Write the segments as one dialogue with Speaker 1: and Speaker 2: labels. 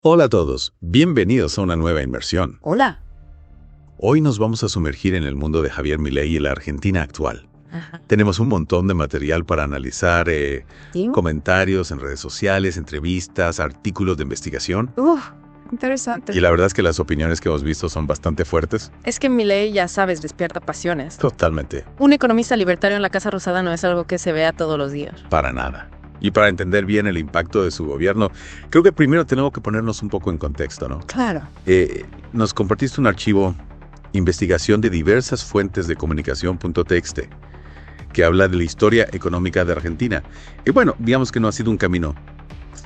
Speaker 1: Hola a todos, bienvenidos a una nueva inmersión.
Speaker 2: Hola.
Speaker 1: Hoy nos vamos a sumergir en el mundo de Javier Milei y la Argentina actual.
Speaker 2: Ajá.
Speaker 1: Tenemos un montón de material para analizar,
Speaker 2: ¿Sí?
Speaker 1: comentarios en redes sociales, entrevistas, artículos de investigación.
Speaker 2: Interesante.
Speaker 1: Y la verdad es que las opiniones que hemos visto son bastante fuertes.
Speaker 2: Es que Milei, ya sabes, despierta pasiones.
Speaker 1: Totalmente,
Speaker 2: Un economista libertario en la Casa Rosada no es algo que se vea todos los días.
Speaker 1: para nada. Y para entender bien el impacto de su gobierno, creo que primero tenemos que ponernos un poco en contexto, ¿no?
Speaker 2: Claro.
Speaker 1: Nos compartiste un archivo, investigación de diversas fuentes de comunicación.txt, que habla de la historia económica de Argentina. Y bueno, digamos que no ha sido un camino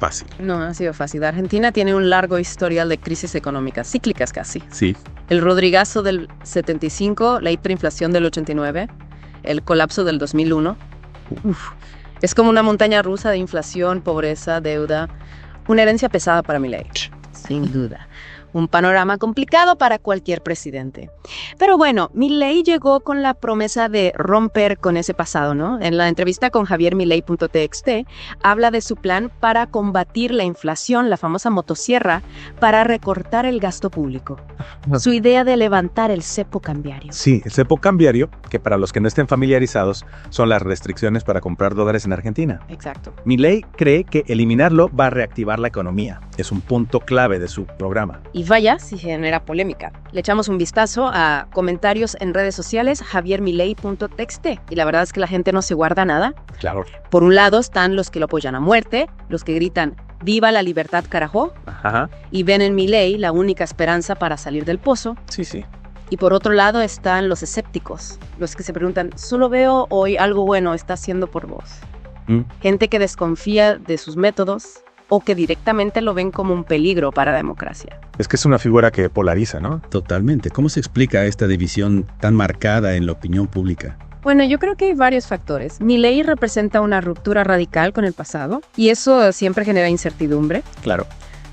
Speaker 1: fácil.
Speaker 2: No ha sido fácil. Argentina tiene un largo historial de crisis económicas, cíclicas casi.
Speaker 1: Sí,
Speaker 2: El Rodrigazo del 75, la hiperinflación del 89, el colapso del 2001. Uf. Es como una montaña rusa de inflación, pobreza, deuda. Una herencia pesada para Milei. Sin duda. Un panorama complicado para cualquier presidente. Pero bueno, Milei llegó con la promesa de romper con ese pasado, ¿no? En la entrevista con javiermilei.txt habla de su plan para combatir la inflación, la famosa motosierra, para recortar el gasto público. Su idea de levantar el cepo cambiario.
Speaker 3: Sí, el cepo cambiario, que para los que no estén familiarizados, son las restricciones para comprar dólares en Argentina.
Speaker 2: Exacto.
Speaker 3: Milei cree que eliminarlo va a reactivar la economía. Es un punto clave de su programa.
Speaker 2: Y vaya si genera polémica. Le echamos un vistazo a comentarios en redes sociales, javiermilei.txt, y la verdad es que la gente no se guarda nada.
Speaker 3: Claro.
Speaker 2: Por un lado están los que lo apoyan a muerte, los que gritan ¡Viva la libertad, carajo!
Speaker 3: Ajá.
Speaker 2: Y ven en Milei la única esperanza para salir del pozo.
Speaker 3: Sí, sí.
Speaker 2: Y por otro lado están los escépticos, los que se preguntan, ¿solo veo hoy algo bueno está haciendo por vos? Gente que desconfía de sus métodos o que directamente lo ven como un peligro para la democracia.
Speaker 3: Es que es una figura que polariza, ¿no?
Speaker 4: Totalmente. ¿Cómo se explica esta división tan marcada en la opinión pública?
Speaker 2: Bueno, yo creo que hay varios factores. Milei representa una ruptura radical con el pasado y eso siempre genera incertidumbre.
Speaker 3: Claro.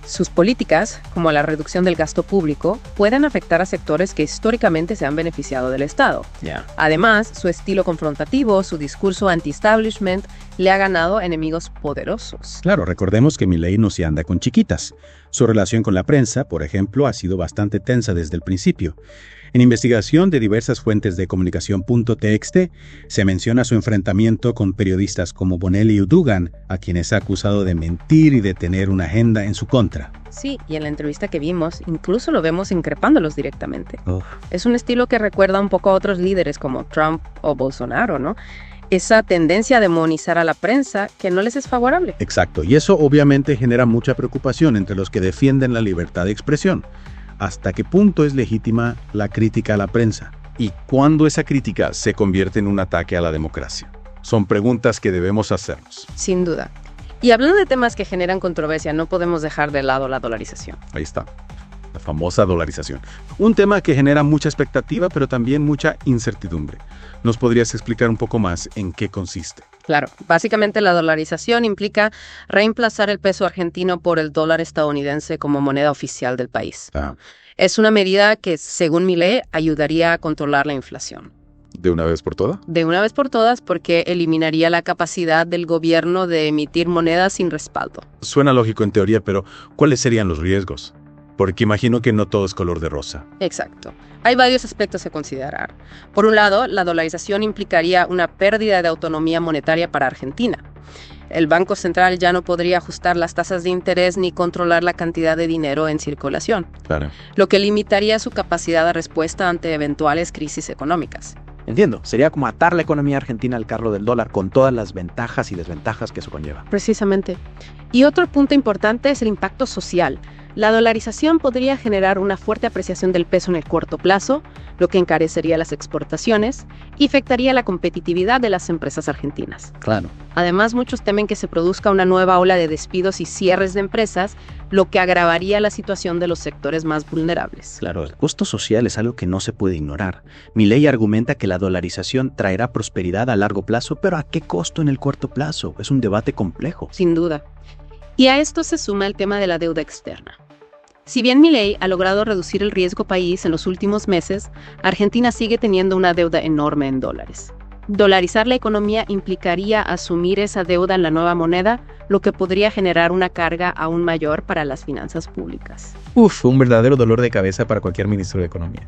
Speaker 2: Sus políticas, como la reducción del gasto público, pueden afectar a sectores que históricamente se han beneficiado del Estado.
Speaker 3: Ya.
Speaker 2: Además, su estilo confrontativo, su discurso anti-establishment, le ha ganado enemigos poderosos.
Speaker 4: Claro, recordemos que Milei no se anda con chiquitas. Su relación con la prensa, por ejemplo, ha sido bastante tensa desde el principio. En investigación de diversas fuentes de comunicación.txt se menciona su enfrentamiento con periodistas como Bonelli y Dugan, a quienes ha acusado de mentir y de tener una agenda en su contra.
Speaker 2: Sí, y en la entrevista que vimos, incluso lo vemos increpándolos directamente.
Speaker 4: Uf.
Speaker 2: Es un estilo que recuerda un poco a otros líderes como Trump o Bolsonaro, ¿no? Esa tendencia a demonizar a la prensa que no les es favorable.
Speaker 4: Exacto, y eso obviamente genera mucha preocupación entre los que defienden la libertad de expresión. ¿Hasta qué punto es legítima la crítica a la prensa?
Speaker 1: ¿y cuándo esa crítica se convierte en un ataque a la democracia? Son preguntas que debemos hacernos.
Speaker 2: Sin duda. Y hablando de temas que generan controversia, no podemos dejar de lado la dolarización.
Speaker 1: Ahí está, la famosa dolarización. Un tema que genera mucha expectativa, pero también mucha incertidumbre. ¿Nos podrías explicar un poco más en qué consiste?
Speaker 2: Claro, básicamente la dolarización implica reemplazar el peso argentino por el dólar estadounidense como moneda oficial del país. Es una medida que, según Milei, ayudaría a controlar la inflación.
Speaker 1: ¿De una vez por todas?
Speaker 2: De una vez por todas, porque eliminaría la capacidad del gobierno de emitir monedas sin respaldo.
Speaker 1: Suena lógico en teoría, pero ¿cuáles serían los riesgos? Porque imagino que no todo es color de rosa.
Speaker 2: Exacto. Hay varios aspectos a considerar. Por un lado, la dolarización implicaría una pérdida de autonomía monetaria para Argentina. El Banco Central ya no podría ajustar las tasas de interés ni controlar la cantidad de dinero en circulación,
Speaker 1: Claro.
Speaker 2: lo que limitaría su capacidad de respuesta ante eventuales crisis económicas.
Speaker 5: Entiendo, sería como atar la economía argentina al carro del dólar con todas las ventajas y desventajas que eso conlleva.
Speaker 2: Precisamente. Y otro punto importante es el impacto social. La dolarización podría generar una fuerte apreciación del peso en el corto plazo, lo que encarecería las exportaciones y afectaría la competitividad de las empresas argentinas.
Speaker 4: Claro.
Speaker 2: Además, muchos temen que se produzca una nueva ola de despidos y cierres de empresas, lo que agravaría la situación de los sectores más vulnerables.
Speaker 5: Claro, el costo social es algo que no se puede ignorar. Milei argumenta que la dolarización traerá prosperidad a largo plazo, pero ¿a qué costo en el corto plazo? Es un debate complejo.
Speaker 2: Sin duda. Y a esto se suma el tema de la deuda externa. Si bien Milei ha logrado reducir el riesgo país en los últimos meses, Argentina sigue teniendo una deuda enorme en dólares. Dolarizar la economía implicaría asumir esa deuda en la nueva moneda, lo que podría generar una carga aún mayor para las finanzas públicas.
Speaker 3: Un verdadero dolor de cabeza para cualquier ministro de Economía.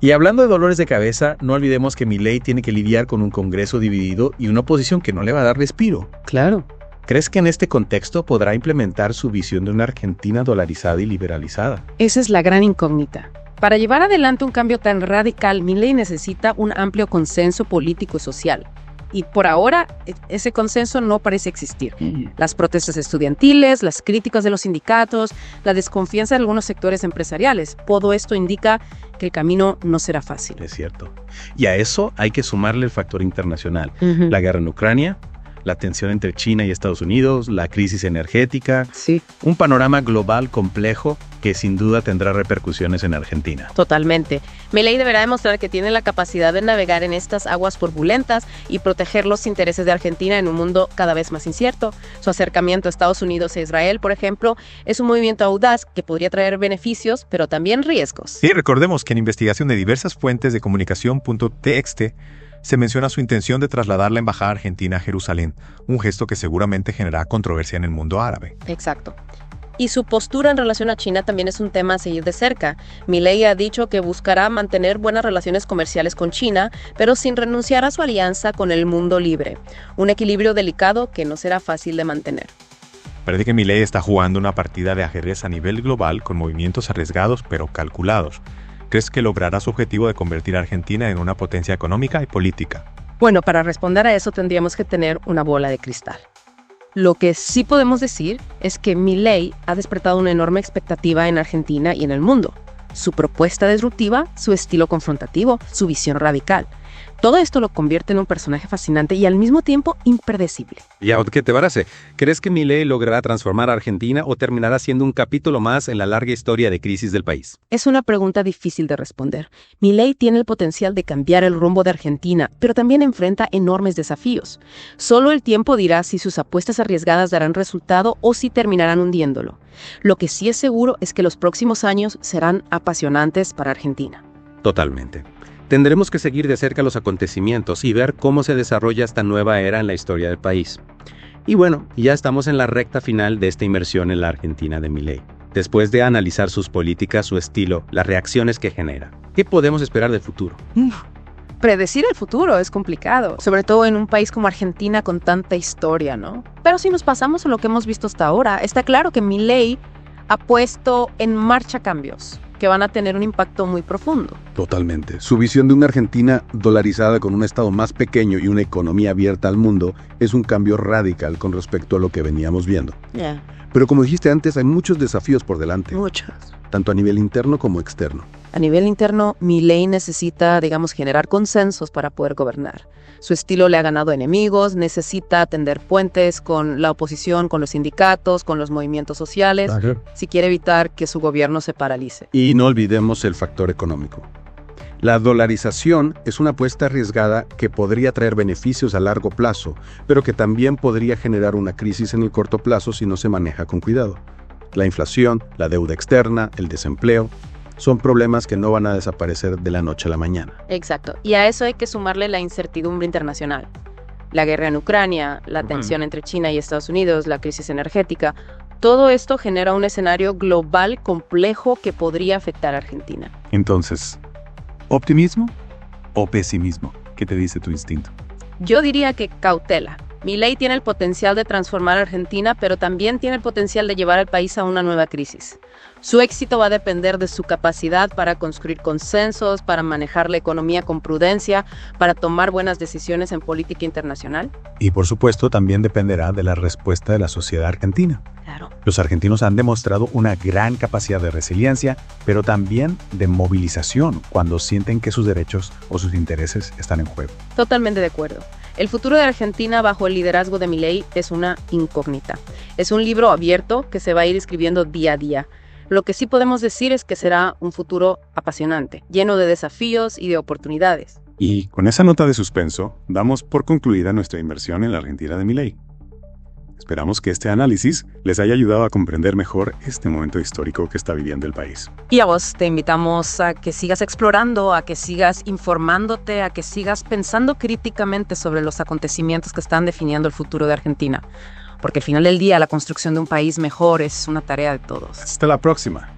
Speaker 3: Y hablando de dolores de cabeza, no olvidemos que Milei tiene que lidiar con un Congreso dividido y una oposición que no le va a dar respiro.
Speaker 2: Claro.
Speaker 3: ¿Crees que en este contexto podrá implementar su visión de una Argentina dolarizada y liberalizada?
Speaker 2: Esa es la gran incógnita. Para llevar adelante un cambio tan radical, Milei necesita un amplio consenso político y social. Y por ahora, ese consenso no parece existir. Las protestas estudiantiles, las críticas de los sindicatos, la desconfianza de algunos sectores empresariales, todo esto indica que el camino no será fácil.
Speaker 3: Es cierto. Y a eso hay que sumarle el factor internacional. La guerra en Ucrania, la tensión entre China y Estados Unidos, la crisis energética.
Speaker 2: Sí.
Speaker 3: Un panorama global complejo que sin duda tendrá repercusiones en Argentina.
Speaker 2: Totalmente. Milei deberá demostrar que tiene la capacidad de navegar en estas aguas turbulentas y proteger los intereses de Argentina en un mundo cada vez más incierto. Su acercamiento a Estados Unidos e Israel, por ejemplo, es un movimiento audaz que podría traer beneficios, pero también riesgos.
Speaker 6: Y recordemos que en investigación de diversas fuentes de comunicación.txt se menciona su intención de trasladar la embajada argentina a Jerusalén, un gesto que seguramente generará controversia en el mundo árabe.
Speaker 2: Exacto. Y su postura en relación a China también es un tema a seguir de cerca. Milei ha dicho que buscará mantener buenas relaciones comerciales con China, pero sin renunciar a su alianza con el mundo libre. Un equilibrio delicado que no será fácil de mantener.
Speaker 6: Parece que Milei está jugando una partida de ajedrez a nivel global con movimientos arriesgados pero calculados. ¿Crees que logrará su objetivo de convertir a Argentina en una potencia económica y política?
Speaker 2: Bueno, para responder a eso tendríamos que tener una bola de cristal. Lo que sí podemos decir es que Milei ha despertado una enorme expectativa en Argentina y en el mundo. Su propuesta disruptiva, su estilo confrontativo, su visión radical. Todo esto lo convierte en un personaje fascinante y al mismo tiempo impredecible.
Speaker 3: ¿Y a qué te parece? ¿Crees que Milei logrará transformar a Argentina o terminará siendo un capítulo más en la larga historia de crisis del país?
Speaker 2: Es una pregunta difícil de responder. Milei tiene el potencial de cambiar el rumbo de Argentina, pero también enfrenta enormes desafíos. Solo el tiempo dirá si sus apuestas arriesgadas darán resultado o si terminarán hundiéndolo. Lo que sí es seguro es que los próximos años serán apasionantes para Argentina.
Speaker 3: Totalmente. Tendremos que seguir de cerca los acontecimientos y ver cómo se desarrolla esta nueva era en la historia del país. Y bueno, ya estamos en la recta final de esta inmersión en la Argentina de Milei. Después de analizar sus políticas, su estilo, las reacciones que genera, ¿qué podemos esperar del futuro?
Speaker 2: Predecir el futuro es complicado, sobre todo en un país como Argentina con tanta historia, ¿no? Pero si nos pasamos a lo que hemos visto hasta ahora, está claro que Milei ha puesto en marcha cambios que van a tener un impacto muy profundo.
Speaker 1: Totalmente. Su visión de una Argentina dolarizada con un Estado más pequeño y una economía abierta al mundo es un cambio radical con respecto a lo que veníamos viendo. Pero como dijiste antes, hay muchos desafíos por delante.
Speaker 2: Muchos.
Speaker 1: Tanto a nivel interno como externo.
Speaker 2: A nivel interno, Milei necesita, generar consensos para poder gobernar. Su estilo le ha ganado enemigos, necesita tender puentes con la oposición, con los sindicatos, con los movimientos sociales, si quiere evitar que su gobierno se paralice.
Speaker 1: Y no olvidemos el factor económico. La dolarización es una apuesta arriesgada que podría traer beneficios a largo plazo, pero que también podría generar una crisis en el corto plazo si no se maneja con cuidado. La inflación, la deuda externa, el desempleo, son problemas que no van a desaparecer de la noche a la mañana.
Speaker 2: Exacto. Y a eso hay que sumarle la incertidumbre internacional. La guerra en Ucrania, la tensión entre China y Estados Unidos, la crisis energética. Todo esto genera un escenario global complejo que podría afectar a Argentina.
Speaker 6: Entonces, ¿optimismo o pesimismo? ¿Qué te dice tu instinto?
Speaker 2: Yo diría que cautela. Milei tiene el potencial de transformar a Argentina, pero también tiene el potencial de llevar al país a una nueva crisis. Su éxito va a depender de su capacidad para construir consensos, para manejar la economía con prudencia, para tomar buenas decisiones en política internacional.
Speaker 6: Y por supuesto también dependerá de la respuesta de la sociedad argentina.
Speaker 2: Claro.
Speaker 6: Los argentinos han demostrado una gran capacidad de resiliencia, pero también de movilización cuando sienten que sus derechos o sus intereses están en juego.
Speaker 2: Totalmente de acuerdo. El futuro de Argentina bajo el liderazgo de Milei es una incógnita. Es un libro abierto que se va a ir escribiendo día a día. Lo que sí podemos decir es que será un futuro apasionante, lleno de desafíos y de oportunidades.
Speaker 6: Y con esa nota de suspenso, damos por concluida nuestra inmersión en la Argentina de Milei.
Speaker 7: Esperamos que este análisis les haya ayudado a comprender mejor este momento histórico que está viviendo el país.
Speaker 2: Y a vos te invitamos a que sigas explorando, a que sigas informándote, a que sigas pensando críticamente sobre los acontecimientos que están definiendo el futuro de Argentina. Porque al final del día la construcción de un país mejor es una tarea de todos.
Speaker 7: Hasta la próxima.